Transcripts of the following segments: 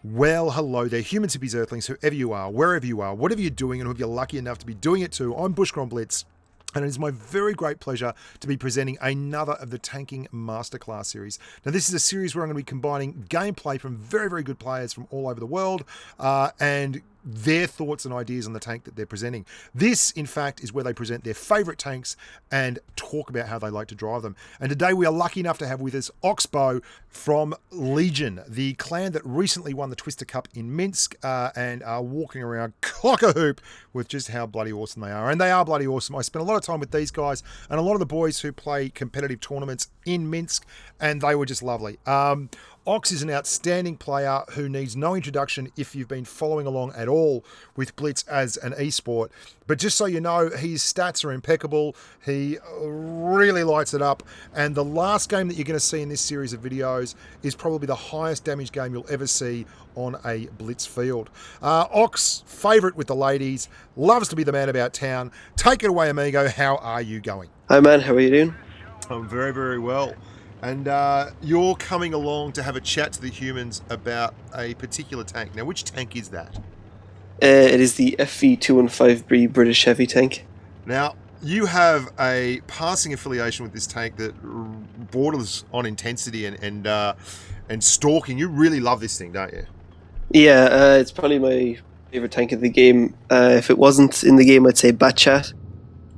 Well, hello there, humans, hippies, earthlings, whoever you are, wherever you are, whatever you're doing, and whoever you're lucky enough to be doing it to. I'm Bushka on Blitz, and it is my very great pleasure to be presenting another of the Tanking Masterclass series. Now, this is a series where I'm going to be combining gameplay from very, very good players from all over the world, and their thoughts and ideas on the tank that they're presenting. This, in fact, is where they present their favourite tanks and talk about how they like to drive them. And today we are lucky enough to have with us Oxbow from Legion, the clan that recently won the Twister Cup in Minsk and are walking around cock-a-hoop with just how bloody awesome they are. And they are bloody awesome. I spent a lot of time with these guys and a lot of the boys who play competitive tournaments in Minsk, and they were just lovely. Ox is an outstanding player who needs no introduction if you've been following along at all with Blitz as an esport. But just so you know, his stats are impeccable. He really lights it up. And the last game that you're going to see in this series of videos is probably the highest damage game you'll ever see on a Blitz field. Ox, favourite with the ladies, loves to be the man about town. Take it away, amigo. How are you going? Hi, man. How are you doing? I'm very, very well. And you're coming along to have a chat to the humans about a particular tank. Now, which tank is that? It is the FV215b British heavy tank. Now, you have a passing affiliation with this tank that borders on intensity and stalking. You really love this thing, don't you? Yeah, it's probably my favourite tank of the game. If it wasn't in the game, I'd say Batchat.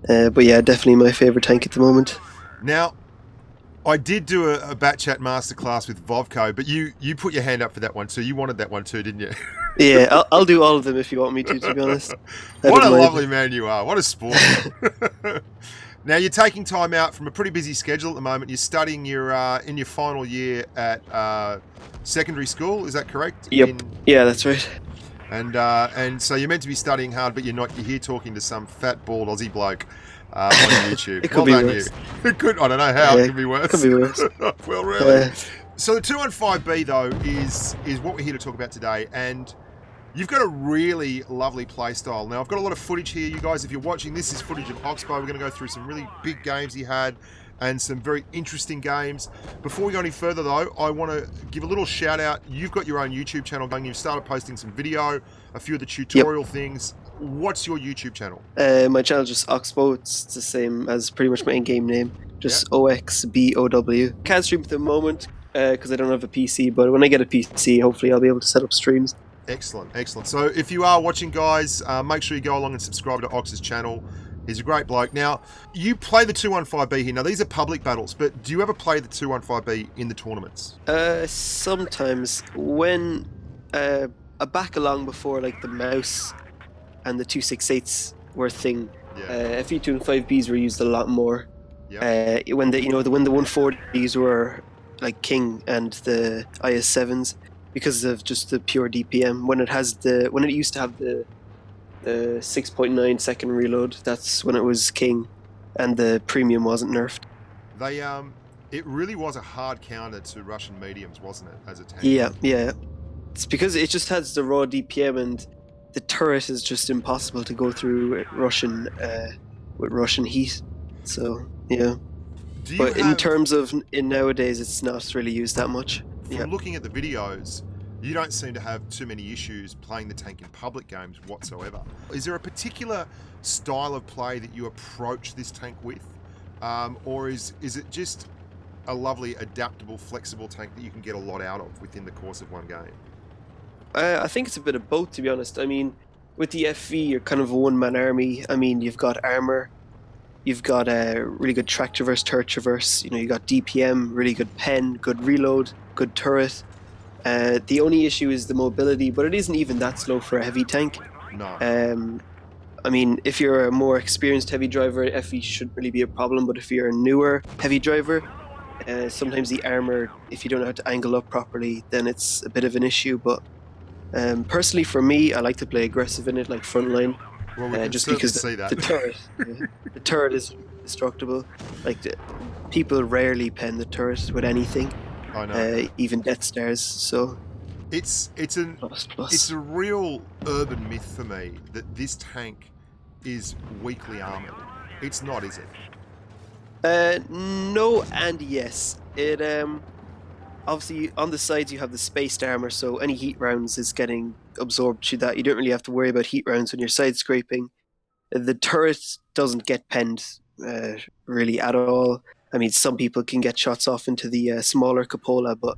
But yeah, definitely my favourite tank at the moment. Now, I did do a Batchat masterclass with Vovko, but you put your hand up for that one too. You wanted that one too, didn't you? Yeah, I'll do all of them if you want me to be honest. What a lovely man you are. What a sport. Now, you're taking time out from a pretty busy schedule at the moment. You're studying in your final year at secondary school, is that correct? Yep. Yeah, that's right. And so you're meant to be studying hard, but you're not. You're here talking to some fat, bald Aussie bloke on YouTube. It could be worse. It could. I don't know how. It could be worse. Could be worse. Well, really. So the 215B though is what we're here to talk about today, and you've got a really lovely play style. Now, I've got a lot of footage here. You guys, if you're watching, this is footage of Oxbow. We're going to go through some really big games he had and some very interesting games. Before we go any further though, I want to give a little shout out. You've got your own YouTube channel going. You've started posting some video, a few of the tutorial things. What's your YouTube channel? My channel is just Oxbow. It's the same as pretty much my in-game name. Just OXBOW. Can't stream at the moment because I don't have a PC, but when I get a PC, hopefully I'll be able to set up streams. Excellent, excellent. So if you are watching, guys, make sure you go along and subscribe to Ox's channel. He's a great bloke. Now, you play the 215B here. Now, these are public battles, but do you ever play the 215B in the tournaments? Sometimes when a back along before like the mouse and the 268s were a thing, FV215Bs were used a lot more. Yep. When the 140s were like king and the IS7s because of just the pure DPM. When it used to have the 6.9 second reload, that's when it was king, and the premium wasn't nerfed. It really was a hard counter to Russian mediums, wasn't it, as a tank? Yeah. It's because it just has the raw DPM, and the turret is just impossible to go through with Russian heat. So yeah. In terms of nowadays, it's not really used that much. From looking at the videos, you don't seem to have too many issues playing the tank in public games whatsoever. Is there a particular style of play that you approach this tank with? Or is it just a lovely, adaptable, flexible tank that you can get a lot out of within the course of one game? I think it's a bit of both, to be honest. I mean, with the FV, you're kind of a one-man army. I mean, you've got armor, you've got a really good track traverse, turret traverse, you got DPM, really good pen, good reload, good turret. The only issue is the mobility, but it isn't even that slow for a heavy tank. No. I mean, if you're a more experienced heavy driver, FV shouldn't really be a problem, but if you're a newer heavy driver, sometimes the armor, if you don't know how to angle up properly, then it's a bit of an issue. But personally, for me, I like to play aggressive in it, like frontline. Well, we can just because the turret is indestructible. Like people rarely pen the turret with anything. I know. Even Death Stars. So it's a real urban myth for me that this tank is weakly armored. It's not, is it? No and yes. It obviously on the sides you have the spaced armor, so any heat rounds is getting absorbed through that. You don't really have to worry about heat rounds when you're side scraping. The turret doesn't get penned really at all. I mean, some people can get shots off into the smaller cupola, but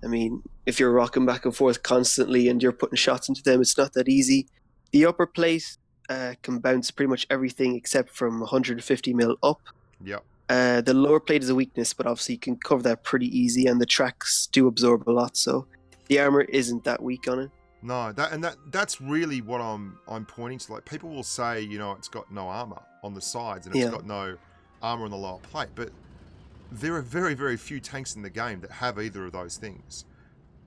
I mean, if you're rocking back and forth constantly and you're putting shots into them, it's not that easy. The upper plate can bounce pretty much everything except from 150 mil up. Yep. The lower plate is a weakness, but obviously you can cover that pretty easy, and the tracks do absorb a lot, so the armor isn't that weak on it. No, that's really what I'm pointing to. Like, people will say, you know, it's got no armor on the sides and it's got no armor on the lower plate, but there are very, very few tanks in the game that have either of those things.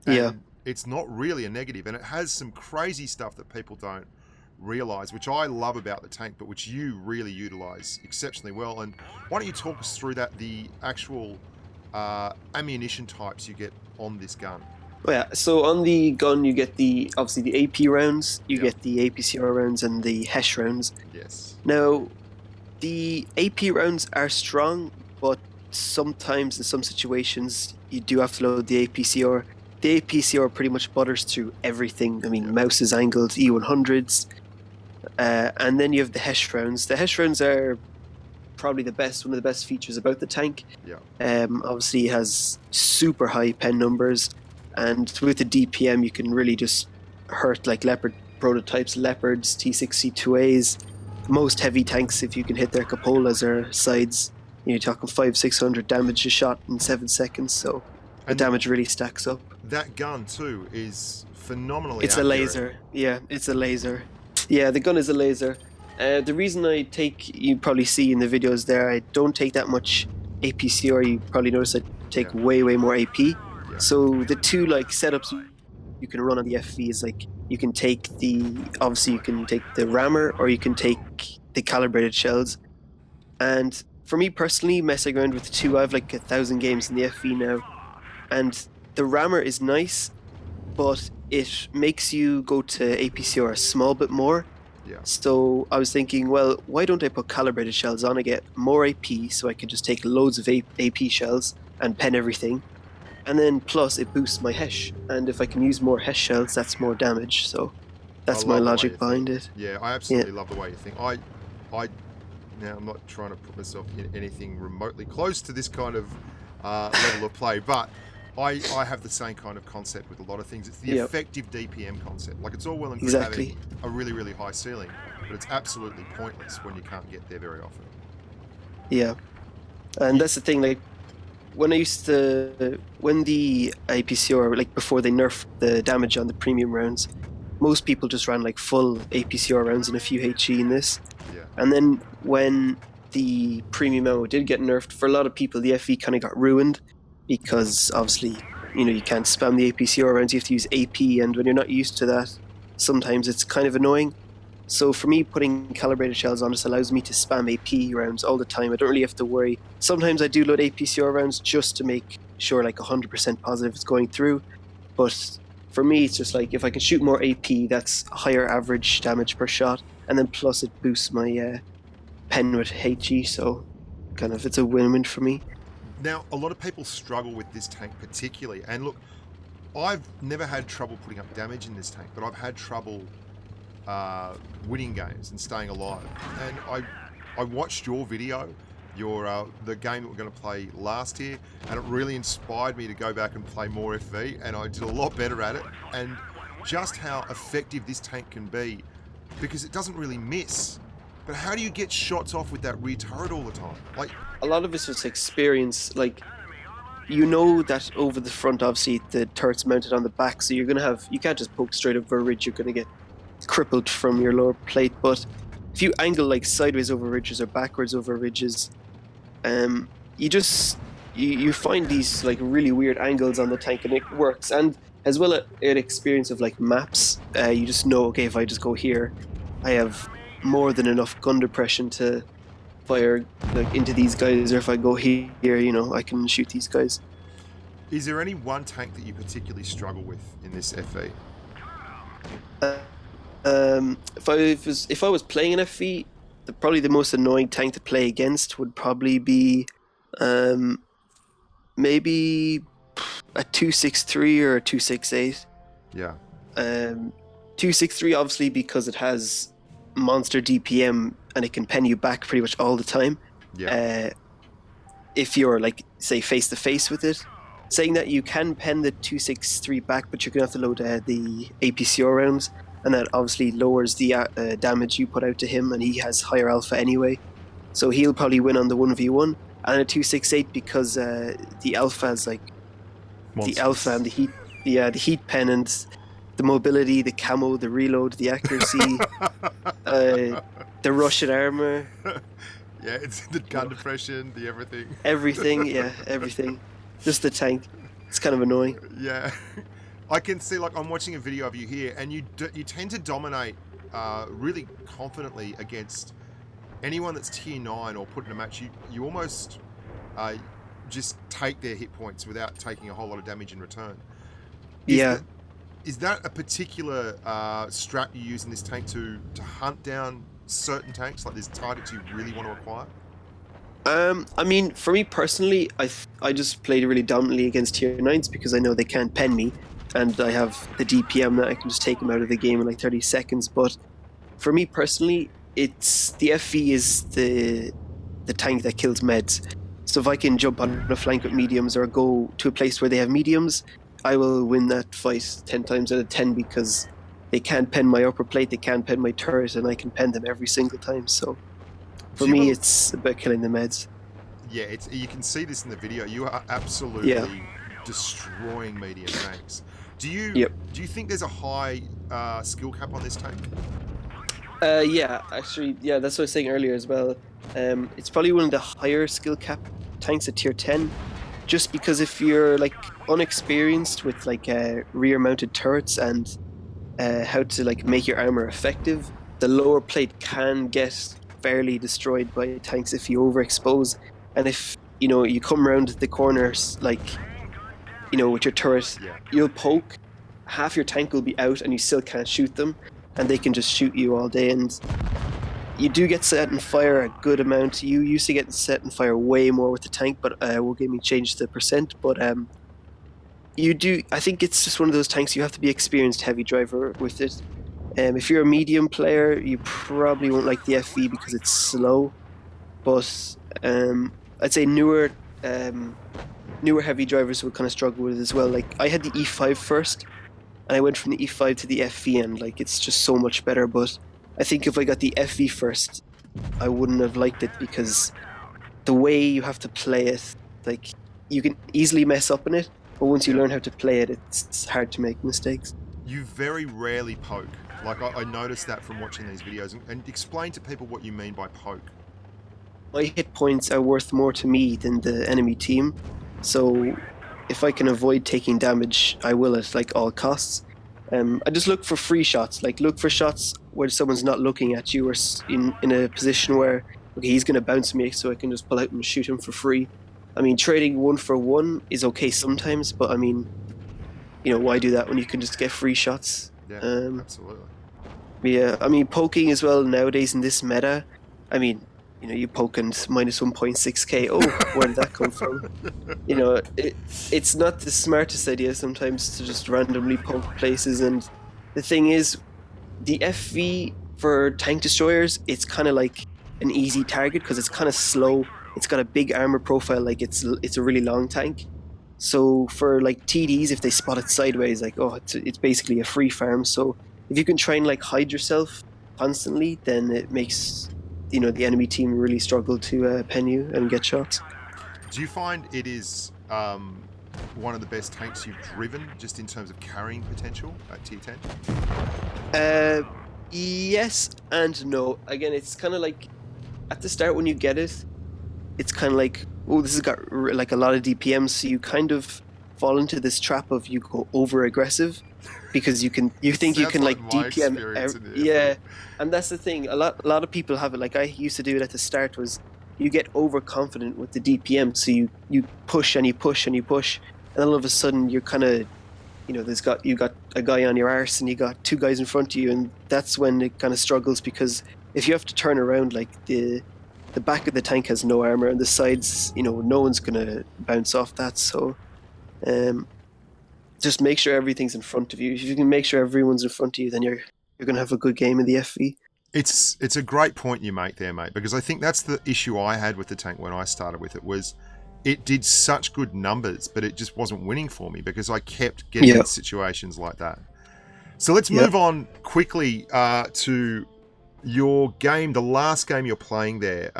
And it's not really a negative, and it has some crazy stuff that people don't realize, which I love about the tank, but which you really utilize exceptionally well. And why don't you talk us through that, the actual ammunition types you get on this gun? Oh yeah, so on the gun you get obviously the AP rounds, you get the APCR rounds and the HESH rounds. Yes. Now, the AP rounds are strong, but sometimes in some situations you do have to load the APCR. The APCR pretty much butters through everything. I mean, mouses, angled, E100s, and then you have the HESH rounds. The HESH rounds are probably one of the best features about the tank. Yeah. Obviously, it has super high pen numbers, and with the DPM, you can really just hurt like Leopard prototypes, Leopards, T62As, most heavy tanks. If you can hit their cupolas or sides, you're talking 500-600 damage a shot in 7 seconds. So the damage really stacks up. That gun too is phenomenally It's accurate. a laser. Yeah, it's a laser. Yeah, the gun is a laser. The reason you probably see in the videos there, I don't take that much APCR. You probably notice I take way more AP. Yeah. So the two like setups you can run on the FV is like you can take the rammer, or you can take the calibrated shells. And for me personally, messing around with the two, I have like 1,000 games in the FV now, and the rammer is nice, but it makes you go to APCR a small bit more. Yeah. So I was thinking, well, why don't I put calibrated shells on? I get more AP, so I can just take loads of AP shells and pen everything. And then plus it boosts my HESH. And if I can use more HESH shells, that's more damage. So that's my logic behind it. Yeah, I absolutely love the way you think. Now, I'm not trying to put myself in anything remotely close to this kind of level of play, but I have the same kind of concept with a lot of things. It's the effective DPM concept. Like, it's all well and good having a really, really high ceiling, but it's absolutely pointless when you can't get there very often. Yeah. And that's the thing, like, when the APCR, like before they nerfed the damage on the premium rounds, most people just ran like full APCR rounds and a few HE in this. Yeah. And then when the premium ammo did get nerfed, for a lot of people the FV kind of got ruined, because obviously, you know, you can't spam the APCR rounds, you have to use AP, and when you're not used to that, sometimes it's kind of annoying. So for me, putting calibrated shells on just allows me to spam AP rounds all the time. I don't really have to worry. Sometimes I do load APCR rounds just to make sure like 100% positive it's going through. But for me, it's just like if I can shoot more AP, that's higher average damage per shot. And then plus it boosts my pen with HE. So kind of it's a win-win for me. Now, a lot of people struggle with this tank particularly. And look, I've never had trouble putting up damage in this tank, but I've had trouble winning games and staying alive. And I watched your video, the game that we're going to play last year, and it really inspired me to go back and play more FV, and I did a lot better at it. And just how effective this tank can be, because it doesn't really miss. But how do you get shots off with that rear turret all the time? Like, a lot of it's just experience. Like, you know that over the front, obviously the turret's mounted on the back, so you can't just poke straight over a ridge. You're going to get crippled from your lower plate. But if you angle like sideways over ridges or backwards over ridges, you find these like really weird angles on the tank, and it works. And as well an experience of like maps, you just know, okay, if I just go here, I have more than enough gun depression to fire like into these guys, or if I go here, you know, I can shoot these guys. Is there any one tank that you particularly struggle with in this FV? If I was playing an FV, probably the most annoying tank to play against would probably be maybe a 263 or a 268. Yeah. 263 obviously because it has monster DPM and it can pen you back pretty much all the time. Yeah. If you're like say face to face with it, saying that you can pen the 263 back, but you're gonna have to load the APCO rounds, and that obviously lowers the damage you put out to him, and he has higher alpha anyway, so he'll probably win on the 1v1. And a 268 because the alpha is like Monsters. the alpha and the heat pen and the mobility, the camo, the reload, the accuracy, the Russian armor. Yeah, it's the gun depression, the everything. Everything, yeah, everything. Just the tank. It's kind of annoying. Yeah. I can see, like, I'm watching a video of you here, and you tend to dominate really confidently against anyone that's tier 9 or put in a match. You almost just take their hit points without taking a whole lot of damage in return. Is that a particular strat you use in this tank to hunt down certain tanks? Like, there's targets you really want to acquire? I mean, for me personally, I just played really dominantly against tier 9s because I know they can't pen me, and I have the DPM that I can just take them out of the game in like 30 seconds. But for me personally, it's the FV is the tank that kills meds. So if I can jump on a flank with mediums or go to a place where they have mediums, I will win that fight 10 times out of 10 because they can't pen my upper plate, they can't pen my turret, and I can pen them every single time. So for me, it's about killing the meds. Yeah, you can see this in the video. You are absolutely destroying medium tanks. Do you think there's a high skill cap on this tank? Yeah, actually, that's what I was saying earlier as well. It's probably one of the higher skill cap tanks at tier 10, just because if you're like unexperienced with like rear mounted turrets and how to like make your armor effective, the lower plate can get fairly destroyed by tanks if you overexpose. And if you come around the corners like with your turret, you'll poke, half your tank will be out and you still can't shoot them, and they can just shoot you all day. And you do get set and fire a good amount. You used to get set and fire way more with the tank, but we'll give me change the percent. But you do. I think it's just one of those tanks you have to be experienced heavy driver with it. If you're a medium player, you probably won't like the FV because it's slow. But I'd say newer heavy drivers will kind of struggle with it as well. Like I had the E5 first, and I went from the E5 to the FV, and like it's just so much better. But I think if I got the FV first, I wouldn't have liked it because the way you have to play it, like you can easily mess up in it, but once you learn how to play it, it's hard to make mistakes. You very rarely poke. Like I noticed that from watching these videos. And explain to people what you mean by poke. My hit points are worth more to me than the enemy team, so if I can avoid taking damage, I will at like all costs. I just look for free shots, like look for shots where someone's not looking at you or in a position where, okay, he's going to bounce me, so I can just pull out and shoot him for free. I mean, trading 1 for 1 is okay sometimes, but I mean, why do that when you can just get free shots? Yeah, absolutely. Yeah, I mean, poking as well nowadays in this meta, I mean, you poke and minus 1.6k. Oh, where did that come from? It's not the smartest idea sometimes to just randomly poke places. And the thing is, the FV for tank destroyers, it's kind of like an easy target because it's kind of slow. It's got a big armor profile, like it's a really long tank. So for like TDs, if they spot it sideways, like it's basically a free farm. So if you can try and like hide yourself constantly, then it makes the enemy team really struggle to pen you and get shots. Do you find it is one of the best tanks you've driven, just in terms of carrying potential at tier 10? Yes and no. Again, it's kind of like at the start when you get it, it's kind of like, oh, this has got like a lot of DPM, so you kind of fall into this trap of you go over aggressive because you think you can like DPM and that's the thing. A lot of people have it. Like I used to do it at the start, was you get overconfident with the DPM, so you push and you push and you push, and all of a sudden you're kind of you got a guy on your arse and you got 2 guys in front of you, and that's when it kind of struggles, because if you have to turn around, like the back of the tank has no armor and the sides, no one's gonna bounce off that. So just make sure everything's in front of you. If you can make sure everyone's in front of you, then you're going to have a good game in the FV. It's a great point you make there, mate, because I think that's the issue I had with the tank when I started with it was it did such good numbers, but it just wasn't winning for me because I kept getting in situations like that. So let's move on quickly to your game, the last game you're playing there.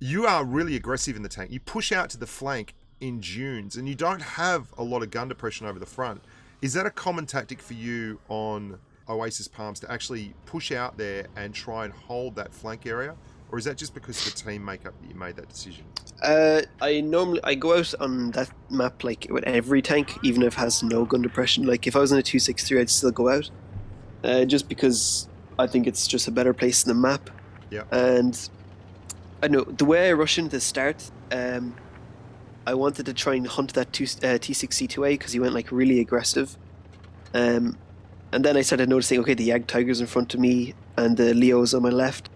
You are really aggressive in the tank. You push out to the flank in dunes, and you don't have a lot of gun depression over the front. Is that a common tactic for you on Oasis Palms to actually push out there and try and hold that flank area? Or is that just because of the team makeup that you made that decision? I go out on that map like with every tank, even if it has no gun depression. Like if I was in a 263, I'd still go out, just because I think it's just a better place in the map. Yeah. And I know the way I rushed into the start, I wanted to try and hunt that T6C2A because he went like really aggressive. And then I started noticing, okay, the Yag Tiger's in front of me and the Leo's on my left.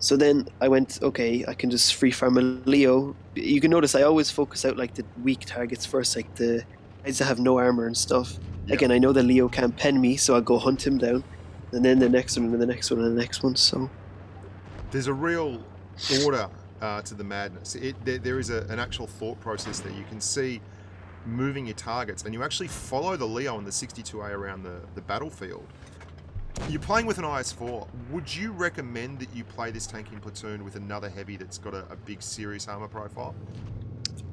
So then I went, okay, I can just free farm a Leo. You can notice I always focus out like the weak targets first, like the guys that have no armor and stuff. Yep. Again, I know the Leo can't pen me, so I'll go hunt him down. And then the next one, and the next one, and the next one. So there's a real order to the madness. There is an actual thought process that you can see moving your targets, and you actually follow the Leo and the 62A around the battlefield. You're playing with an IS-4. Would you recommend that you play this tank in platoon with another heavy that's got a big serious armor profile?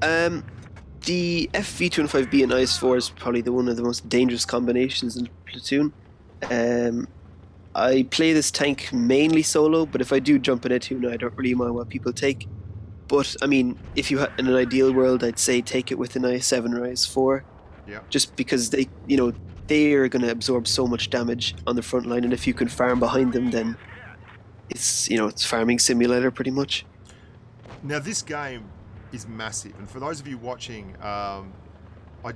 The FV215b and IS-4 is probably one of the most dangerous combinations in platoon. I play this tank mainly solo, but if I do jump in a tuna, I don't really mind what people take. But I mean, if you in an ideal world, I'd say take it with an IS-7 or IS-4. Yeah. Just because they are going to absorb so much damage on the front line, and if you can farm behind them, then it's farming simulator pretty much. Now this game is massive, and for those of you watching, I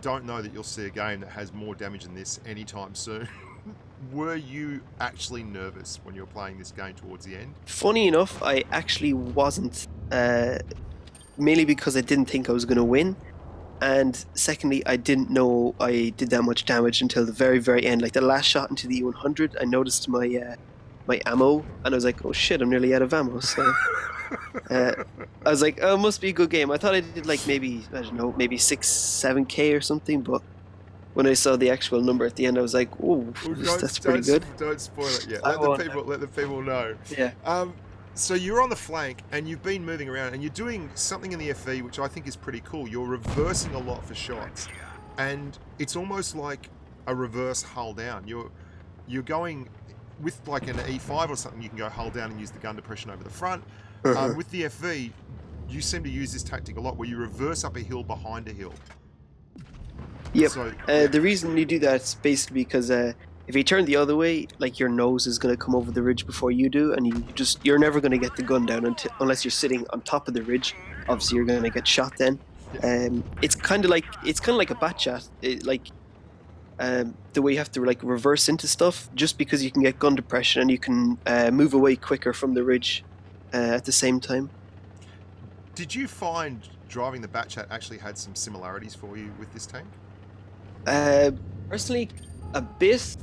don't know that you'll see a game that has more damage than this anytime soon. Were you actually nervous when you were playing this game towards the end? Funny enough, I actually wasn't, mainly because I didn't think I was going to win. And secondly, I didn't know I did that much damage until the very, very end. Like the last shot into the E100, I noticed my ammo, and I was like, oh shit, I'm nearly out of ammo. So I was like, oh, it must be a good game. I thought I did like maybe, I don't know, maybe 6-7K or something, but when I saw the actual number at the end, I was like, oh, that's pretty good. Don't spoil it yet. Let the people know. Yeah. So you're on the flank and you've been moving around and you're doing something in the FV which I think is pretty cool. You're reversing a lot for shots, and it's almost like a reverse hull down. You're going with like an E5 or something. You can go hull down and use the gun depression over the front. With the FV, you seem to use this tactic a lot, where you reverse up a hill behind a hill. Yep. So, the reason you do that is basically because if you turn the other way, like your nose is going to come over the ridge before you do, and you're never going to get the gun down unless you're sitting on top of the ridge. Obviously, you're going to get shot then. Yeah. It's kind of like a bat chat. The way you have to like reverse into stuff, just because you can get gun depression and you can move away quicker from the ridge at the same time. Did you find driving the Batchat actually had some similarities for you with this tank? Personally, a bit.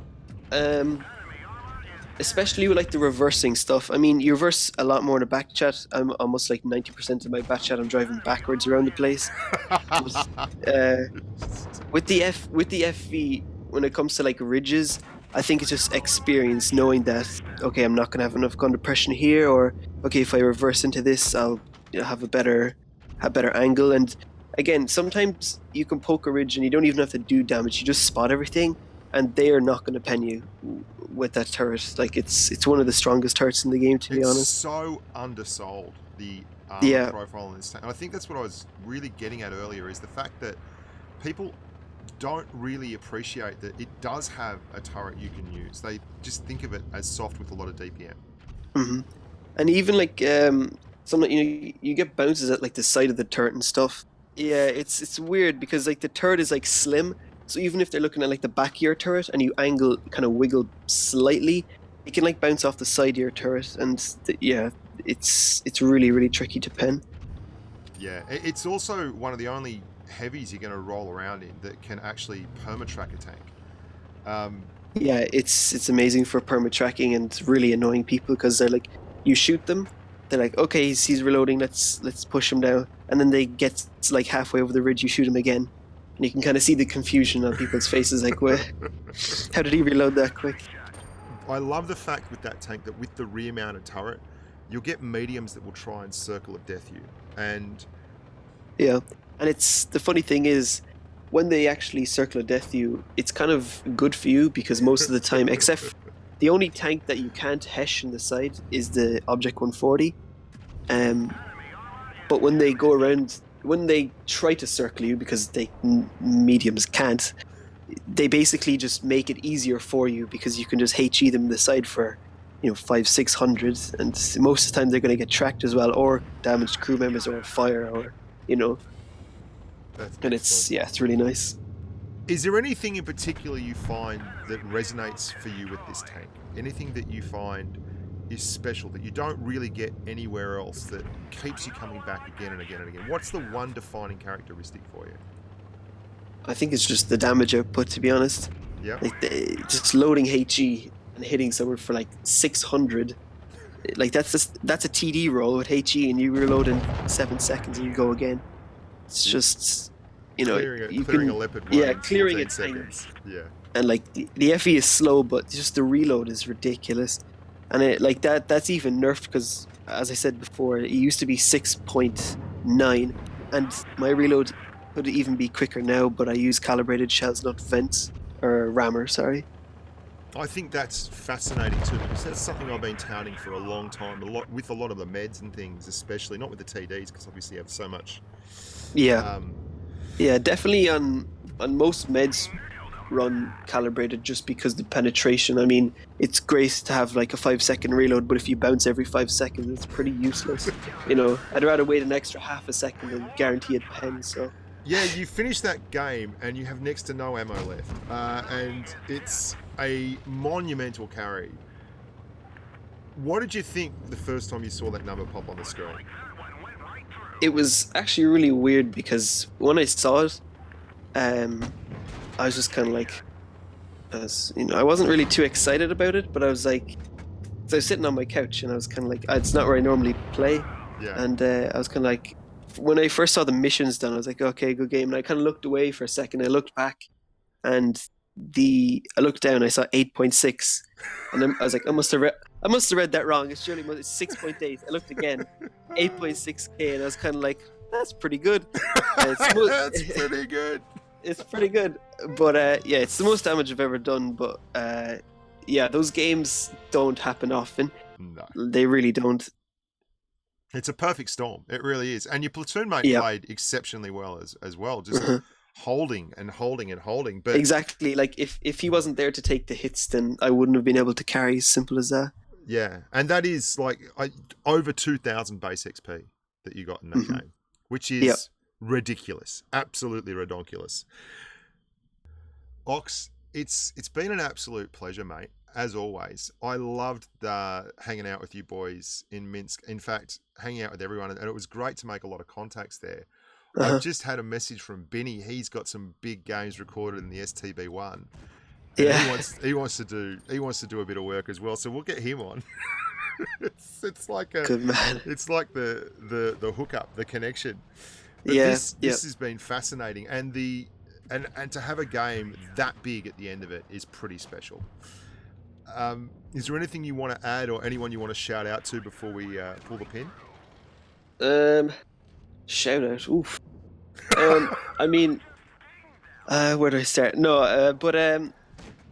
Especially with like the reversing stuff. I mean, you reverse a lot more in a back chat. I'm almost like 90% of my back chat I'm driving backwards around the place. With the FV, when it comes to like ridges, I think it's just experience, knowing that okay, I'm not gonna have enough gun depression here, or okay, if I reverse into this, I'll have a better angle. And again, sometimes you can poke a ridge and you don't even have to do damage. You just spot everything, and they are not going to pen you with that turret. Like it's one of the strongest turrets in the game, to be honest. It's so undersold, the armor profile in this tank. And I think that's what I was really getting at earlier, is the fact that people don't really appreciate that it does have a turret you can use. They just think of it as soft with a lot of DPM. Mm-hmm. And even like some, you get bounces at like the side of the turret and stuff. Yeah, it's weird because like the turret is like slim. So even if they're looking at like the back of your turret and you angle, kind of wiggle slightly, it can like bounce off the side of your turret, and it's really, really tricky to pen. Yeah, it's also one of the only heavies you're going to roll around in that can actually perma-track a tank. Yeah, it's amazing for perma tracking and really annoying people because they're like, you shoot them, they're like, okay, he's reloading, let's push him down, and then they get like halfway over the ridge, you shoot him again, and you can kind of see the confusion on people's faces, like, what? How did he reload that quick? I love the fact with that tank that with the rear mounted turret, you'll get mediums that will try and circle of death you, and yeah, and it's the funny thing is, when they actually circle of death you, it's kind of good for you because most of the time, except the only tank that you can't hesh in the side is the Object 140. But when they go around, when they try to circle you, because mediums can't, they basically just make it easier for you because you can just HE them in the side for, 500-600, and most of the time they're going to get tracked as well, or damaged crew members, or fire, or and it's really nice. Is there anything in particular you find that resonates for you with this tank? Anything that you find is special that you don't really get anywhere else that keeps you coming back again and again and again? What's the one defining characteristic for you? I think it's just the damage output, to be honest. Yeah. Like just loading HE and hitting someone for like 600. Like that's a TD roll with HE, and you reload in 7 seconds and you go again. It's just, clearing a leopard. Clearing it seconds. Yeah. And like the FE is slow, but just the reload is ridiculous. And that's even nerfed because, as I said before, it used to be 6.9, and my reload could even be quicker now. But I use calibrated shells, not vents or rammer. Sorry. I think that's fascinating too, because that's something I've been touting for a long time. With a lot of the meds and things, especially not with the TDs, because obviously you have so much. Yeah. Definitely on most meds run calibrated just because the penetration. I mean, it's great to have like a 5-second reload, but if you bounce every 5 seconds, it's pretty useless. I'd rather wait an extra half a second than guarantee it pen. So. Yeah, you finish that game and you have next to no ammo left, and it's a monumental carry. What did you think the first time you saw that number pop on the screen? It was actually really weird because when I saw it, I was just kind of like, I wasn't really too excited about it, but I was like, so I was sitting on my couch and I was kind of like, it's not where I normally play. Yeah. And I was kind of like, when I first saw the missions done, I was like, okay, good game. And I kind of looked away for a second. I looked back, and I looked down. I saw 8.6, and I was like, I must have read that wrong. It's 6.8. I looked again, 8.6K, and I was kind of like, that's pretty good. That's pretty good. It's pretty good, but it's the most damage I've ever done. But those games don't happen often. No, they really don't. It's a perfect storm. It really is. And your platoon mate played exceptionally well as well, just holding and holding and holding. But exactly, like if he wasn't there to take the hits, then I wouldn't have been able to carry. As simple as that. Yeah, and that is like over 2,000 base XP that you got in that game, which is ridiculous, absolutely ridiculous. Ox, it's been an absolute pleasure, mate. As always, I loved hanging out with you boys in Minsk. In fact, hanging out with everyone, and it was great to make a lot of contacts there. I've just had a message from Benny. He's got some big games recorded in the STB1. Yeah, he wants to do a bit of work as well. So we'll get him on. it's like good man. It's like the hookup, the connection. But this has been fascinating, and and to have a game that big at the end of it is pretty special. Is there anything you want to add, or anyone you want to shout out to before we pull the pin? Shout out. Oof. I mean, where do I start? No, but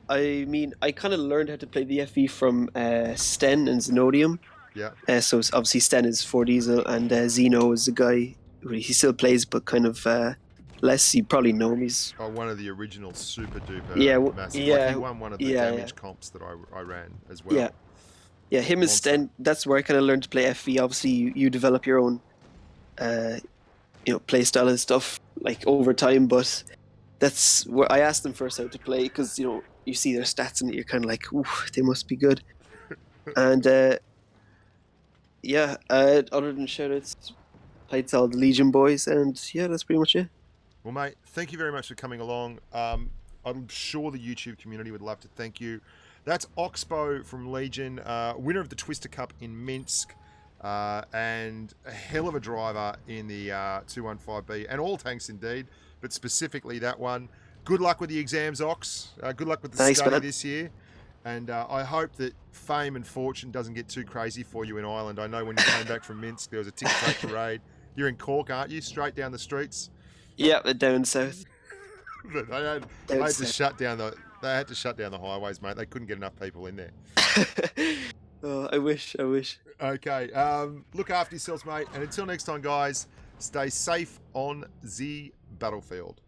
I mean, I kind of learned how to play the FE from Sten and Zenodium. Yeah. So obviously Sten is 4Diesel, and Zeno is the guy who he still plays, but kind of less. You probably know him. He's one of the original super duper. Massive. Yeah. Like he won one of the damage comps that I ran as well. Yeah. Him and Sten. That's where I kind of learned to play FE. Obviously, you develop your own, play style and stuff like over time. But that's where I asked them first how to play, because you see their stats and you're kind of like, ooh, they must be good. And other than shoutouts, played to all the Legion boys, and that's pretty much it. Well, mate, thank you very much for coming along. I'm sure the YouTube community would love to thank you. That's Oxbow from Legion, winner of the Twister Cup in Minsk, and a hell of a driver in the 215B, and all tanks indeed, but specifically that one. Good luck with the exams, Ox. Good luck with the study this year. And I hope that fame and fortune doesn't get too crazy for you in Ireland. I know when you came back from Minsk, there was a tic-tac parade. You're in Cork, aren't you? Straight down the streets. Yeah, down south. But they had to shut down the highways, mate. They couldn't get enough people in there. Oh, I wish. Okay. Look after yourselves, mate. And until next time, guys, stay safe on the battlefield.